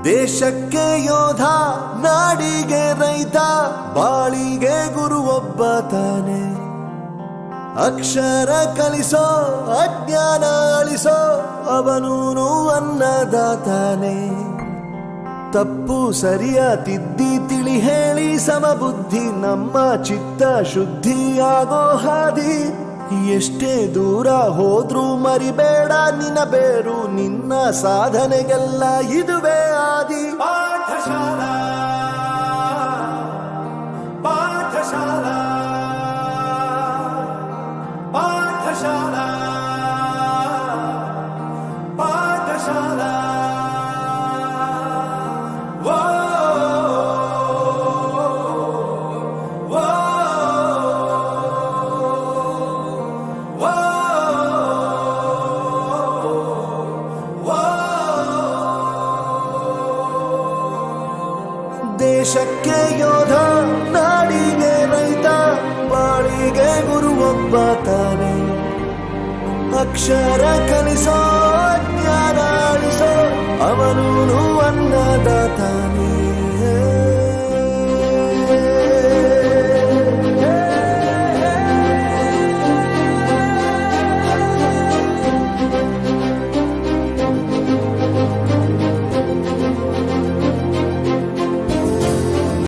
ದೇಶಕ್ಕೆ ಯೋಧ, ನಾಡಿಗೆ ರೈತ, ಬಾಳಿಗೆ ಗುರು ಒಬ್ಬ ತಾನೆ. ಅಕ್ಷರ ಕಲಿಸೋ, ಅಜ್ಞಾನ ಅಳಿಸೋ, ಅವನೂನು ಅನ್ನದಾತಾನೆ. ತಪ್ಪು ಸರಿಯ ತಿದ್ದಿ ತಿಳಿ ಹೇಳಿ ಸಮಬುದ್ಧಿ ನಮ್ಮ ಚಿತ್ತ ಶುದ್ಧಿಯಾಗೋ ಹಾದಿ. ಎಷ್ಟೇ ದೂರ ಹೋದ್ರೂ ಮರಿಬೇಡ ನಿನ್ನ ಬೇರು, ನಿನ್ನ ಸಾಧನೆಗೆಲ್ಲ ಇದುವೇ ಆದಿ. ಪಾಠಶಾಲಾ ಪಾಠಶಾಲಾ ಪಾಠಶಾಲಾ ಪಾಠಶಾಲಾ. ದೇಶಕ್ಕೆ ಯೋಧ, ನಾಡಿಗೆ ರೈತ, ಬಾಳಿಗೆ ಗುರು ಒಬ್ಬ ತಾನೆ. ಅಕ್ಷರ ಕಲಿಸೋ, ಜ್ಞಾನ ಅಳಿಸೋ, ಅವನು